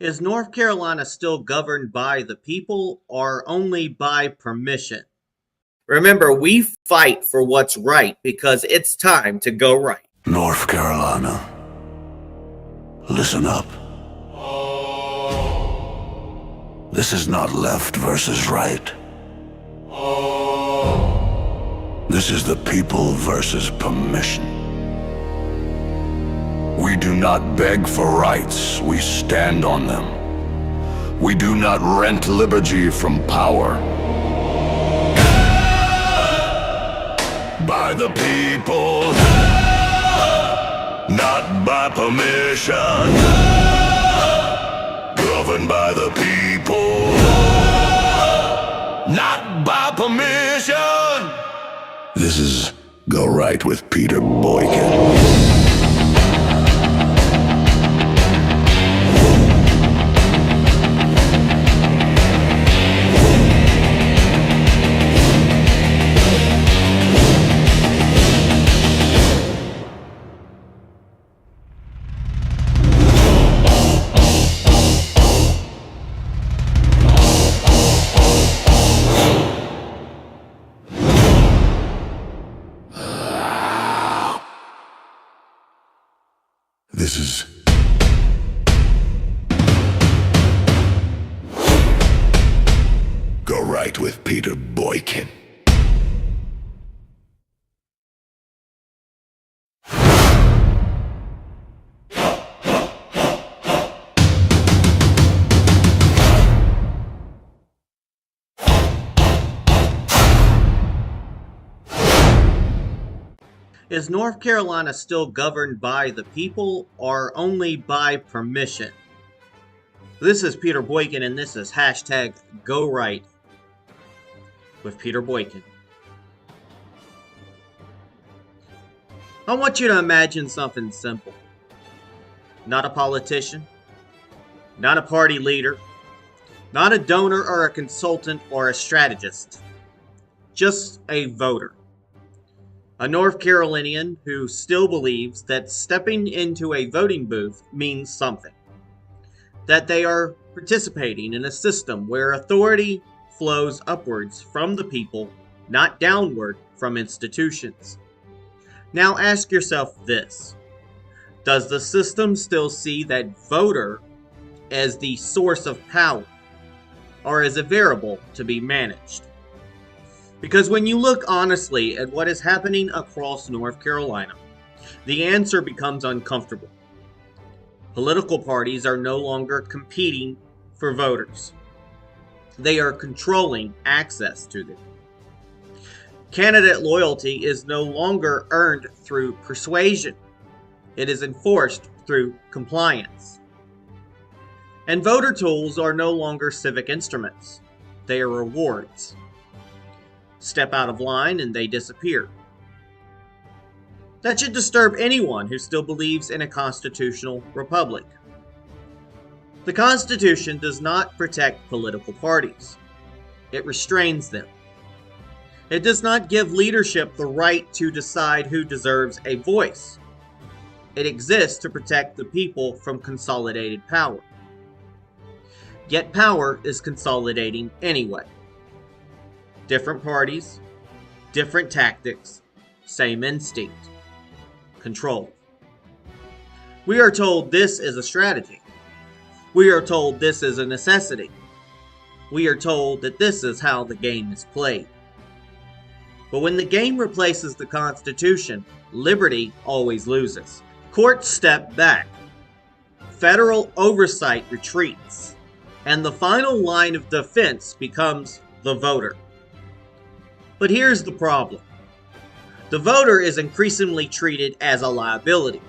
Is North Carolina still governed by the people or only by permission? Remember, we fight for what's right because it's time to go right. North Carolina, listen up. This is not left versus right. This is the people versus permission. We do not beg for rights, we stand on them. We do not rent liberty from power. By the people, not by permission. Governed by the people, not by permission. This is Go Right with Peter Boykin. This is Go Right with Peter Boykin. Is North Carolina still governed by the people or only by permission? This is Peter Boykin, and this is hashtag Go Right with Peter Boykin. I want you to imagine something simple. Not a politician, not a party leader, not a donor or a consultant or a strategist, just a voter. A North Carolinian who still believes that stepping into a voting booth means something. That they are participating in a system where authority flows upwards from the people, not downward from institutions. Now ask yourself this. Does the system still see that voter as the source of power, or as a variable to be managed? Because when you look honestly at what is happening across North Carolina, the answer becomes uncomfortable. Political parties are no longer competing for voters. They are controlling access to them. Candidate loyalty is no longer earned through persuasion. It is enforced through compliance. And voter tools are no longer civic instruments. They are rewards. Step out of line and they disappear. That should disturb anyone who still believes in a constitutional republic. The Constitution does not protect political parties. It restrains them. It does not give leadership the right to decide who deserves a voice. It exists to protect the people from consolidated power. Yet power is consolidating anyway. Different parties, different tactics, same instinct. Control. We are told this is a strategy. We are told this is a necessity. We are told that this is how the game is played. But when the game replaces the Constitution, liberty always loses. Courts step back. Federal oversight retreats. And the final line of defense becomes the voter. But here's the problem. The voter is increasingly treated as a liability.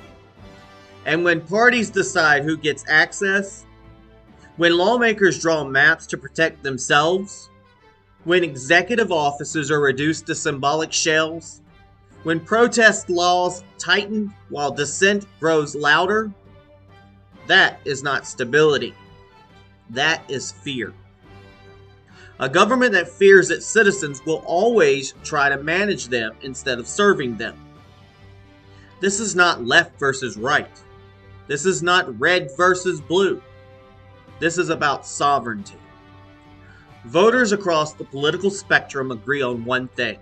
And when parties decide who gets access, when lawmakers draw maps to protect themselves, when executive offices are reduced to symbolic shells, when protest laws tighten while dissent grows louder, that is not stability. That is fear. A government that fears its citizens will always try to manage them instead of serving them. This is not left versus right. This is not red versus blue. This is about sovereignty. Voters across the political spectrum agree on one thing.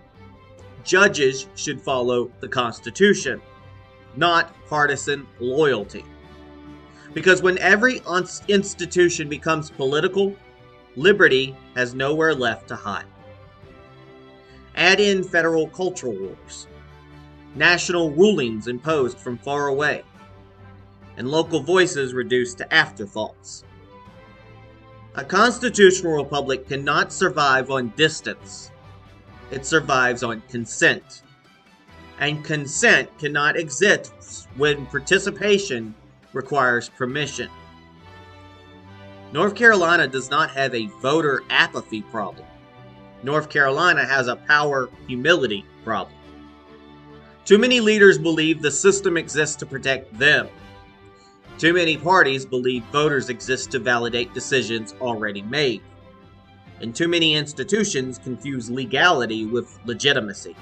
Judges should follow the Constitution, not partisan loyalty. Because when every institution becomes political, liberty has nowhere left to hide. Add in federal cultural wars, national rulings imposed from far away, and local voices reduced to afterthoughts. A constitutional republic cannot survive on distance. It survives on consent. And consent cannot exist when participation requires permission. North Carolina does not have a voter apathy problem. North Carolina has a power humility problem. Too many leaders believe the system exists to protect them. Too many parties believe voters exist to validate decisions already made. And too many institutions confuse legality with legitimacy.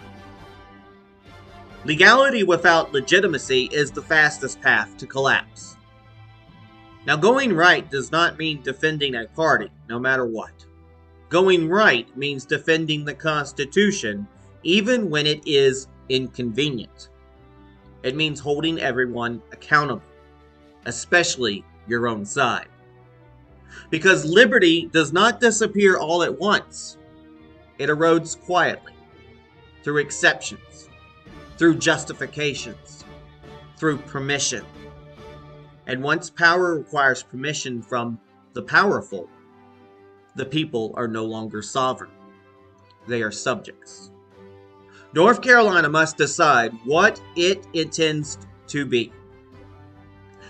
Legality without legitimacy is the fastest path to collapse. Now, going right does not mean defending a party, no matter what. Going right means defending the Constitution, even when it is inconvenient. It means holding everyone accountable, especially your own side. Because liberty does not disappear all at once. It erodes quietly, through exceptions, through justifications, through permission. And once power requires permission from the powerful, the people are no longer sovereign. They are subjects. North Carolina must decide what it intends to be.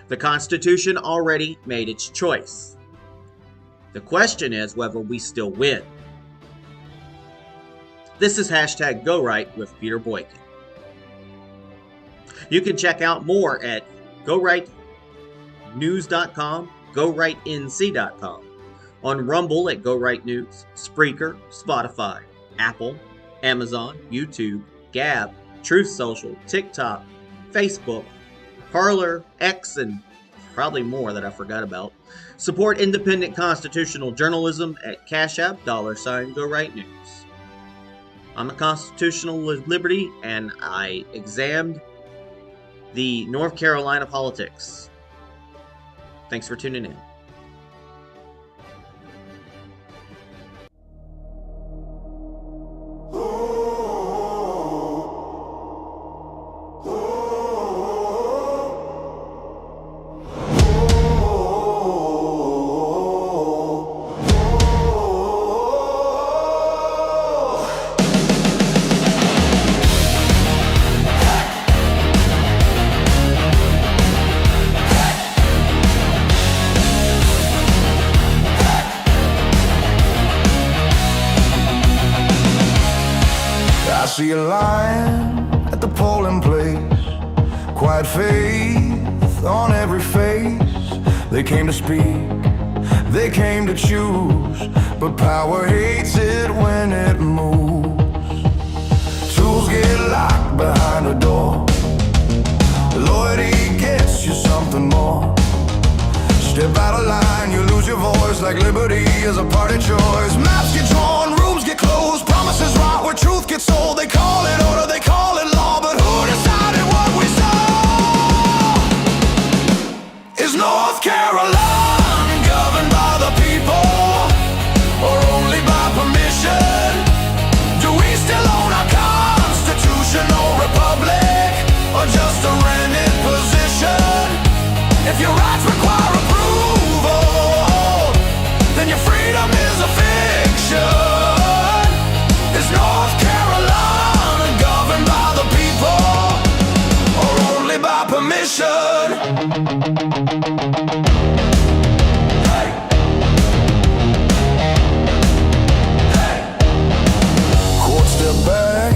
The Constitution already made its choice. The question is whether we still win. This is #GoRight with Peter Boykin. You can check out more at GoRightNews.com, GoRightNC.com, on Rumble at GoRight News, Spreaker, Spotify, Apple, Amazon, YouTube, Gab, Truth Social, TikTok, Facebook, Parler, X, and probably more that I forgot about. Support independent constitutional journalism at Cash App, $GoRight News. I'm a constitutional liberty, and I examined the North Carolina politics. Thanks for tuning in. See a line at the polling place, quiet faith on every face. They came to speak, they came to choose, but power hates it when it moves. Tools get locked behind a door, loyalty gets you something more. Step out of line, you lose your voice, like liberty is a party choice. Maps get drawn, rooms get closed, promises rot where truth gets sold. They call it order, they call it law, but who decided what we saw? Is North Carolina governed by the people, or only by permission? Do we still own our constitutional republic, or just a rented position? If your rights require approval, then your freedom is a fiction. Is North Carolina governed by the people, or only by permission? Hey. Hey. Courts step back,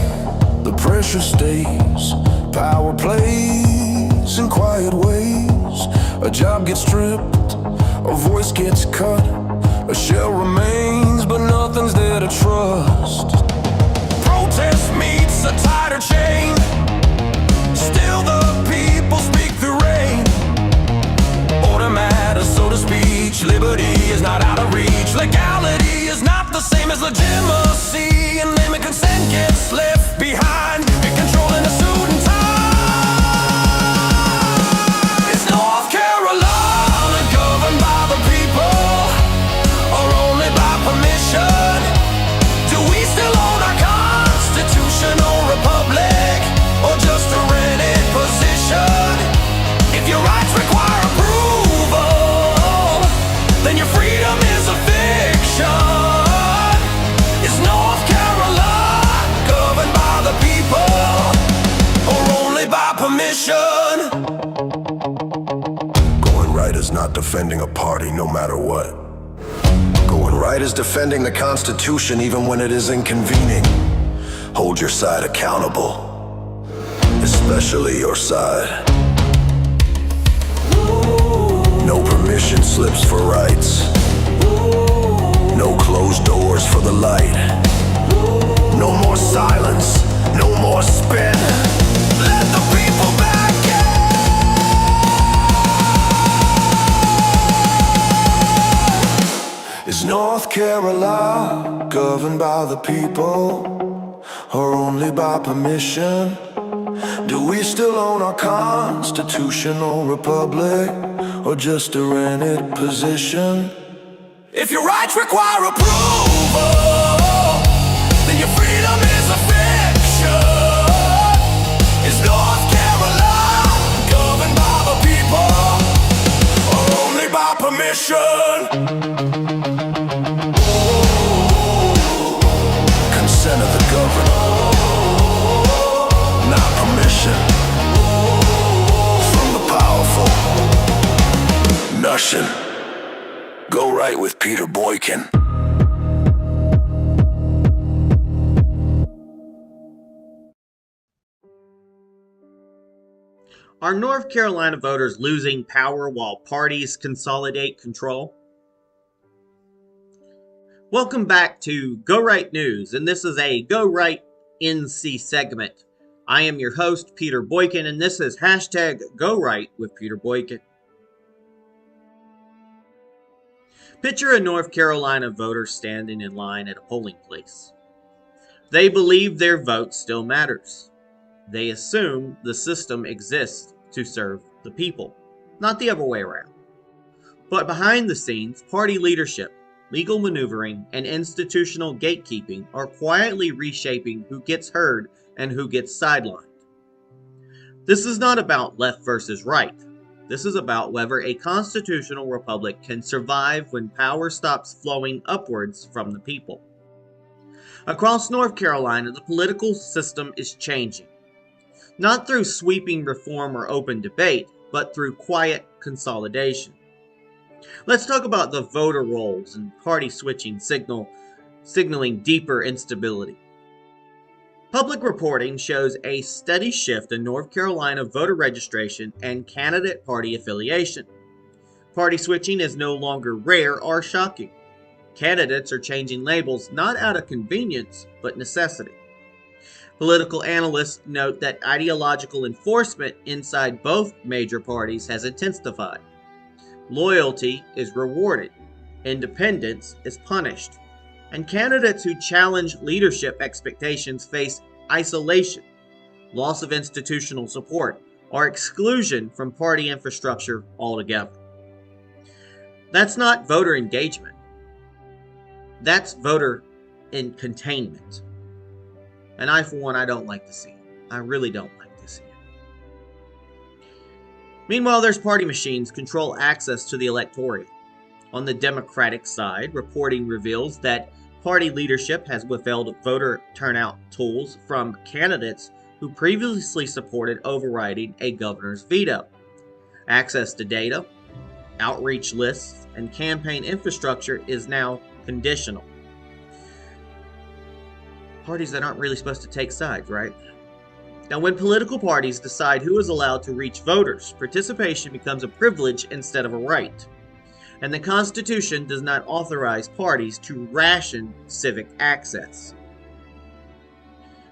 the pressure stays. Power plays in quiet ways. A job gets stripped, a voice gets cut, a shell remains, but nothing's there to trust. Protest meets a tighter chain, still the people speak through rain. Order matters, so to speech, liberty permission. Going right is not defending a party no matter what. Going right is defending the Constitution even when it is inconvenient. Hold your side accountable, especially your side. No permission slips for rights. No closed doors for the light. No more silence, no more spin. Let the people back in. Is North Carolina governed by the people, or only by permission? Do we still own our constitutional republic, or just a rented position? If your rights require approval, then your freedom is a fiction. Is North Carolina governed by the people, or only by permission? Consent of the governor, not permission from the powerful. Nothing. Go right with Peter Boykin. Are North Carolina voters losing power while parties consolidate control? Welcome back to Go Right News, and this is a Go Right NC segment. I am your host, Peter Boykin, and this is hashtag Go Right with Peter Boykin. Picture a North Carolina voter standing in line at a polling place. They believe their vote still matters. They assume the system exists to serve the people, not the other way around. But behind the scenes, party leadership, legal maneuvering, and institutional gatekeeping are quietly reshaping who gets heard and who gets sidelined. This is not about left versus right. This is about whether a constitutional republic can survive when power stops flowing upwards from the people. Across North Carolina, the political system is changing. Not through sweeping reform or open debate, but through quiet consolidation. Let's talk about the voter rolls and party switching signaling deeper instability. Public reporting shows a steady shift in North Carolina voter registration and candidate party affiliation. Party switching is no longer rare or shocking. Candidates are changing labels not out of convenience, but necessity. Political analysts note that ideological enforcement inside both major parties has intensified. Loyalty is rewarded, independence is punished, and candidates who challenge leadership expectations face isolation, loss of institutional support, or exclusion from party infrastructure altogether. That's not voter engagement. That's voter in containment. And I, for one, I don't like to see it. I really don't like to see it. Meanwhile, there's party machines control access to the electorate. On the Democratic side, reporting reveals that party leadership has withheld voter turnout tools from candidates who previously supported overriding a governor's veto. Access to data, outreach lists, and campaign infrastructure is now conditional. Parties that aren't really supposed to take sides, right? Now, when political parties decide who is allowed to reach voters, participation becomes a privilege instead of a right. And the Constitution does not authorize parties to ration civic access.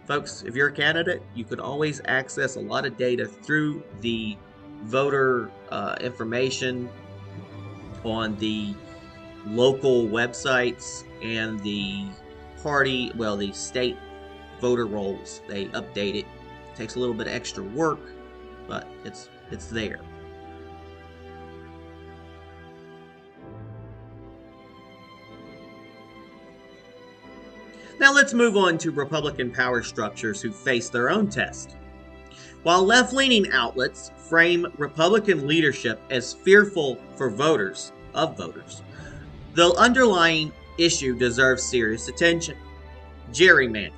Folks, if you're a candidate, you could always access a lot of data through the voter information on the local websites and the the state voter rolls. They update it. It takes a little bit of extra work, but it's there. Now let's move on to Republican power structures who face their own test. While left-leaning outlets frame Republican leadership as fearful for voters, the underlying issue deserves serious attention. Gerrymandering,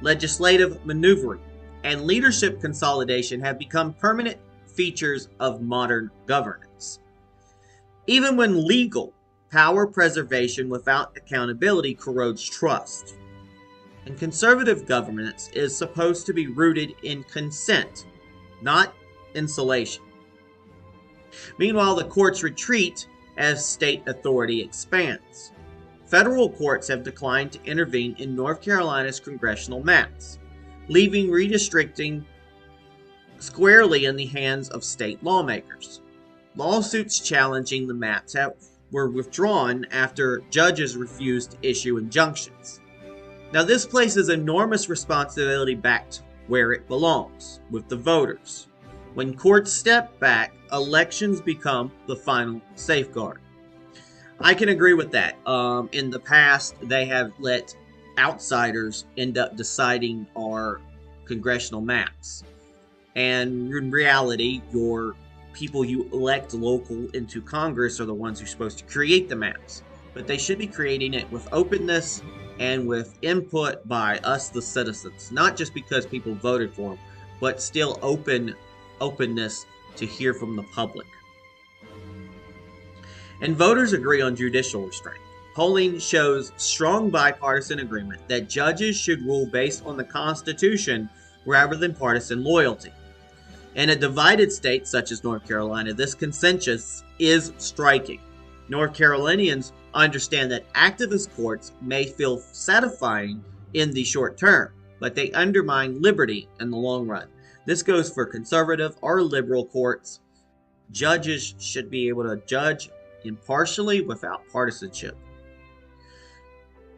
legislative maneuvering, and leadership consolidation have become permanent features of modern governance. Even when legal, power preservation without accountability corrodes trust. And conservative governance is supposed to be rooted in consent, not insulation. Meanwhile, the courts retreat as state authority expands. Federal courts have declined to intervene in North Carolina's congressional maps, leaving redistricting squarely in the hands of state lawmakers. Lawsuits challenging the maps were withdrawn after judges refused to issue injunctions. Now, this places enormous responsibility back to where it belongs, with the voters. When courts step back, elections become the final safeguard. I can agree with that. In the past, they have let outsiders end up deciding our congressional maps. And in reality, your people you elect local into Congress are the ones who are supposed to create the maps. But they should be creating it with openness and with input by us, the citizens. Not just because people voted for them, but still openness to hear from the public. And voters agree on judicial restraint. Polling shows strong bipartisan agreement that judges should rule based on the Constitution rather than partisan loyalty. In a divided state such as North Carolina, this consensus is striking. North Carolinians understand that activist courts may feel satisfying in the short term, but they undermine liberty in the long run. This goes for conservative or liberal courts. Judges should be able to judge impartially without partisanship.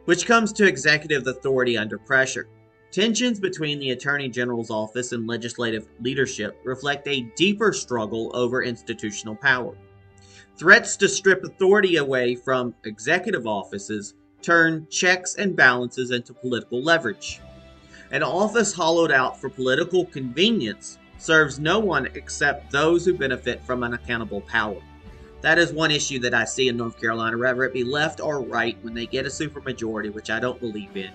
Which comes to executive authority under pressure. Tensions between the Attorney General's office and legislative leadership reflect a deeper struggle over institutional power. Threats to strip authority away from executive offices turn checks and balances into political leverage. An office hollowed out for political convenience serves no one except those who benefit from unaccountable power. That is one issue that I see in North Carolina, whether it be left or right, when they get a supermajority, which I don't believe in.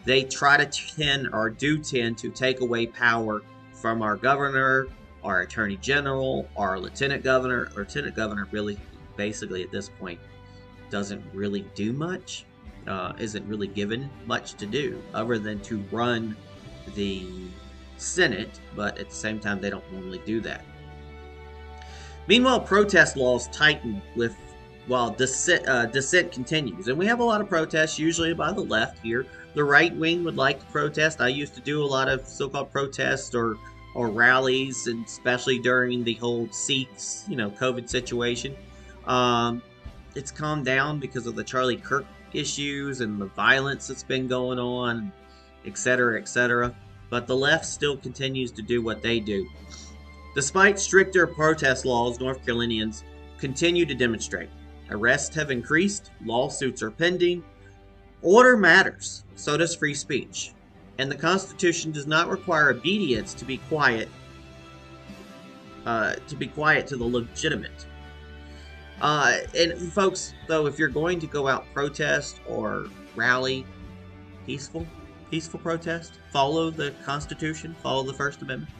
They try to tend to take away power from our governor, our attorney general, our lieutenant governor. Lieutenant governor really, basically at this point, doesn't really do much, isn't really given much to do other than to run the Senate, but at the same time, they don't normally do that. Meanwhile, protest laws tighten while dissent continues. And we have a lot of protests, usually by the left here. The right wing would like to protest. I used to do a lot of so-called protests or rallies, and especially during the whole COVID situation. It's calmed down because of the Charlie Kirk issues and the violence that's been going on, etc., etc. But the left still continues to do what they do. Despite stricter protest laws, North Carolinians continue to demonstrate. Arrests have increased, lawsuits are pending. Order matters, so does free speech. And the Constitution does not require obedience to be quiet to the legitimate. And folks, though, if you're going to go out protest or rally, peaceful protest, follow the Constitution, follow the First Amendment.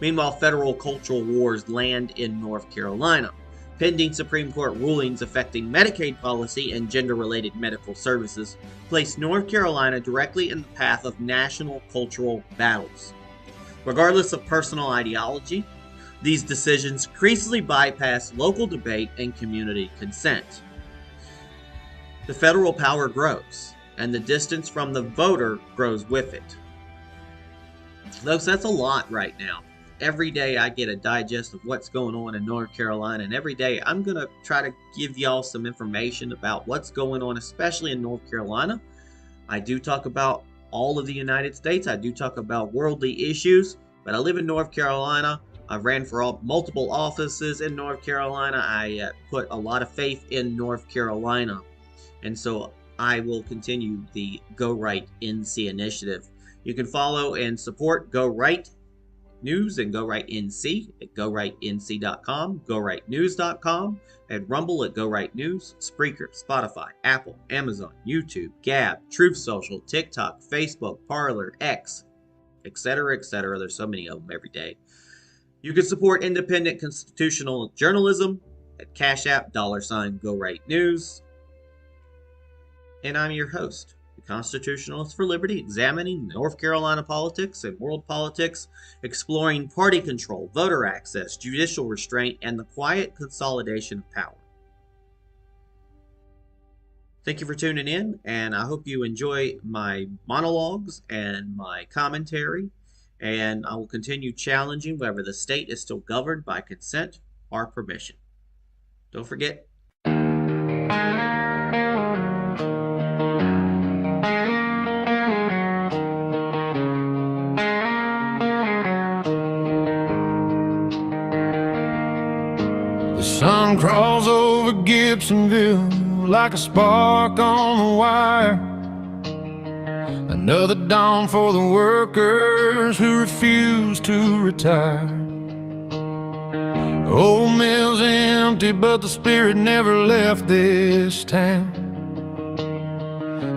Meanwhile, federal cultural wars land in North Carolina. Pending Supreme Court rulings affecting Medicaid policy and gender-related medical services place North Carolina directly in the path of national cultural battles. Regardless of personal ideology, these decisions increasingly bypass local debate and community consent. The federal power grows, and the distance from the voter grows with it. Folks, that's a lot right now. Every day I get a digest of what's going on in North Carolina, and every day I'm going to try to give y'all some information about what's going on, especially in North Carolina. I do talk about all of the United States. I do talk about worldly issues, but I live in North Carolina. I've ran for multiple offices in North Carolina. I put a lot of faith in North Carolina, and so I will continue the Go Right NC initiative. You can follow and support Go Right News and Go Right NC at GoRightNC.com, GoRightNews.com, and Rumble at Go Right News, Spreaker, Spotify, Apple, Amazon, YouTube, Gab, Truth Social, TikTok, Facebook, Parler, X, etc., etc. There's so many of them every day. You can support independent constitutional journalism at Cash App, $GoRightNews. And I'm your host, the Constitutionalist for Liberty, examining North Carolina politics and world politics, exploring party control, voter access, judicial restraint, and the quiet consolidation of power. Thank you for tuning in, and I hope you enjoy my monologues and my commentary, and I will continue challenging whether the state is still governed by consent or permission. Don't forget. The sun crawls over Gibsonville like a spark on the wire. Another dawn for the workers who refuse to retire. Old mill's empty, but the spirit never left this town.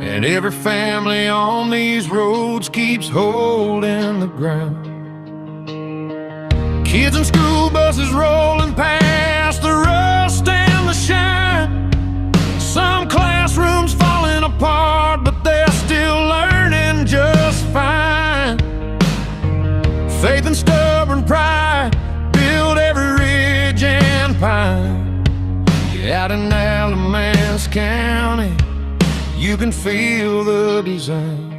And every family on these roads keeps holding the ground. Kids and school buses rolling past, the rust and the shine. Some classrooms falling apart, but they're still learning just fine. Faith and stubborn pride build every ridge and pine. You're out in Alamance County, you can feel the design.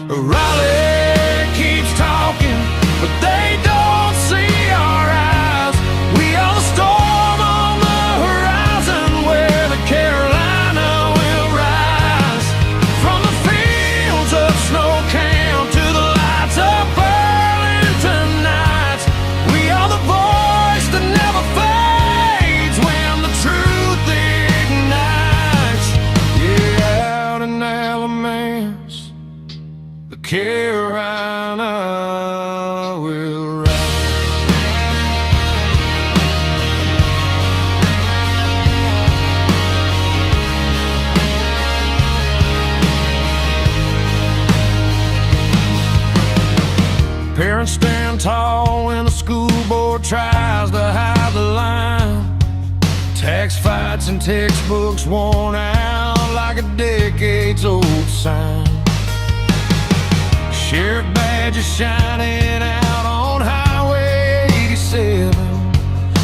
Raleigh keeps talking, but they don't see our eyes. We are the storm on the horizon, where the Carolina will rise. From the fields of snow camp to the lights of Burlington nights, we are the voice that never fades when the truth ignites. Yeah, out in Alamance, the Carolina will rise. Parents stand tall when the school board tries to hide the line. Tax fights and textbooks worn out like a decades-old sign. Sheriff badges shining out on Highway 87.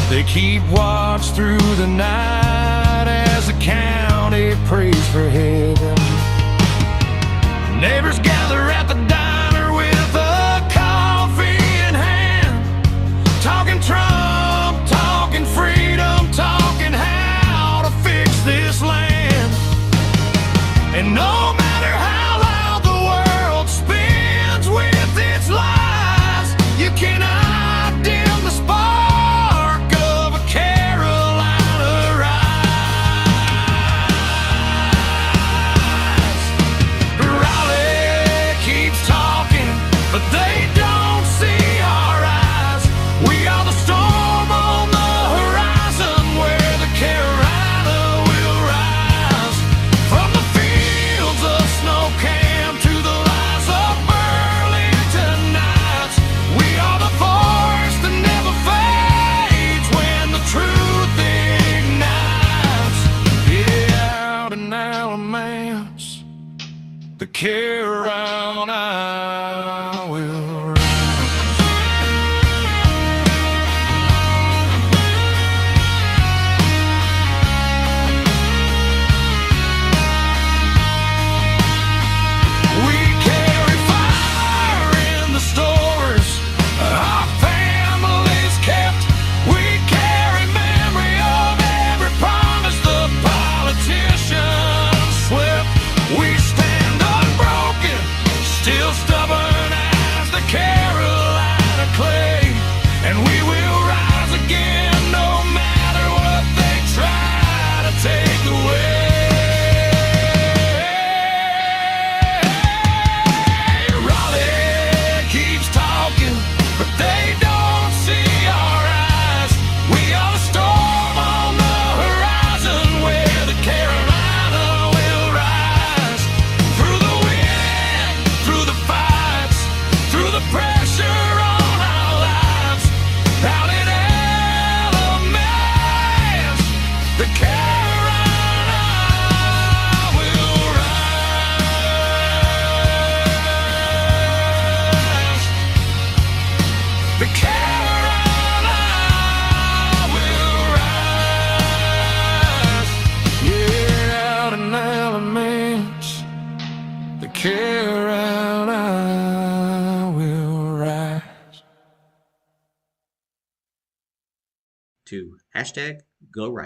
They keep watch through the night as the county prays for heaven. Neighbors gather at the diner with a coffee in hand, talking Trump, talking freedom, talking how to fix this land. And no matter how loud the world spins with its lies, you cannot dim the spark of a Carolina rise. Raleigh keeps talking, but they don't see our eyes. We are the storm on the horizon, where the Carolina will rise. From the fields of snow camp to the lights of Burlington nights, we are the force that never fades when the truth ignites. Yeah, out in Alamance, the Carolina will rise. We carry fire in the stores our families kept. We carry memory of every promise the politicians slipped. We stand unbroken care and I will rise. To hashtag Go Right.